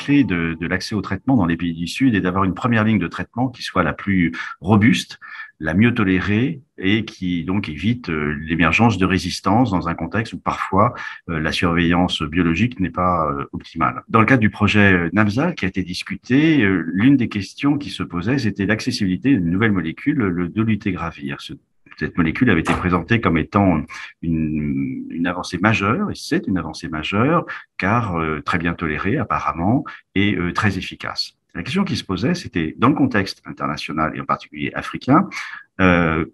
clé de l'accès au traitement dans les pays du Sud est d'avoir une première ligne de traitement qui soit la plus robuste, la mieux tolérée et qui donc évite l'émergence de résistance dans un contexte où parfois la surveillance biologique n'est pas optimale. Dans le cadre du projet NAMSA qui a été discuté, l'une des questions qui se posait, c'était l'accessibilité d'une nouvelle molécule, le dolutegravir. Cette molécule avait été présentée comme étant une avancée majeure, et c'est une avancée majeure, car très bien tolérée apparemment et très efficace. La question qui se posait, c'était dans le contexte international et en particulier africain,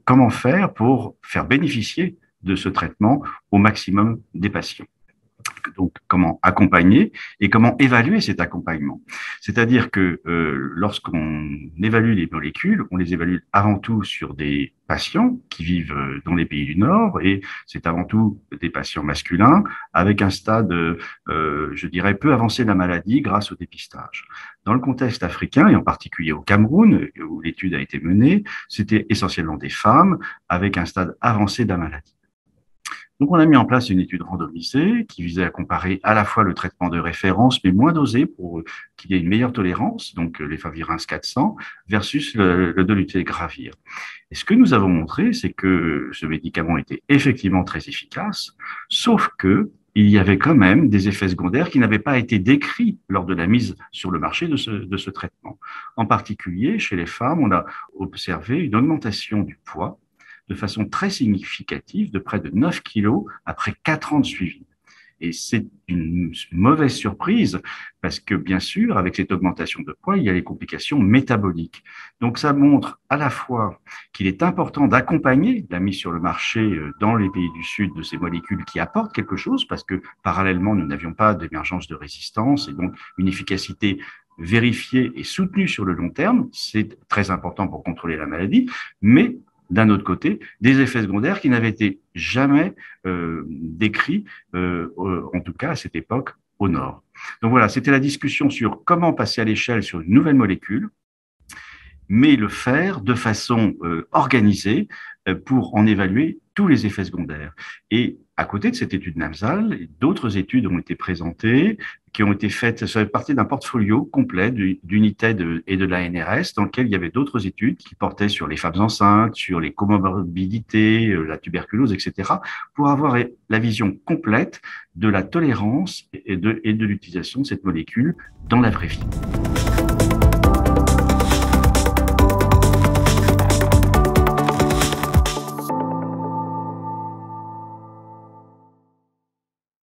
comment faire pour faire bénéficier de ce traitement au maximum des patients. Donc, comment accompagner et comment évaluer cet accompagnement. C'est-à-dire que lorsqu'on évalue les molécules, on les évalue avant tout sur des patients qui vivent dans les pays du Nord, et c'est avant tout des patients masculins avec un stade, je dirais, peu avancé de la maladie grâce au dépistage. Dans le contexte africain, et en particulier au Cameroun, où l'étude a été menée, c'était essentiellement des femmes avec un stade avancé de la maladie. Donc, on a mis en place une étude randomisée qui visait à comparer à la fois le traitement de référence, mais moins dosé pour qu'il y ait une meilleure tolérance, donc l'efavirenz 400, versus le dolutegravir. Et ce que nous avons montré, c'est que ce médicament était effectivement très efficace, sauf que il y avait quand même des effets secondaires qui n'avaient pas été décrits lors de la mise sur le marché de ce traitement. En particulier, chez les femmes, on a observé une augmentation du poids de façon très significative, de près de 9 kilos après 4 ans de suivi. Et c'est une mauvaise surprise parce que, bien sûr, avec cette augmentation de poids, il y a les complications métaboliques. Donc, ça montre à la fois qu'il est important d'accompagner la mise sur le marché dans les pays du Sud de ces molécules qui apportent quelque chose parce que, parallèlement, nous n'avions pas d'émergence de résistance et donc une efficacité vérifiée et soutenue sur le long terme. C'est très important pour contrôler la maladie, mais d'un autre côté, des effets secondaires qui n'avaient été jamais décrits, en tout cas à cette époque, au Nord. Donc voilà, c'était la discussion sur comment passer à l'échelle sur une nouvelle molécule, mais le faire de façon organisée pour en évaluer tous les effets secondaires. Et à côté de cette étude NAMSAL, d'autres études ont été présentées, qui ont été faites, ça fait partie d'un portfolio complet d'UNITED et de l'ANRS, dans lequel il y avait d'autres études qui portaient sur les femmes enceintes, sur les comorbidités, la tuberculose, etc., pour avoir la vision complète de la tolérance et de l'utilisation de cette molécule dans la vraie vie.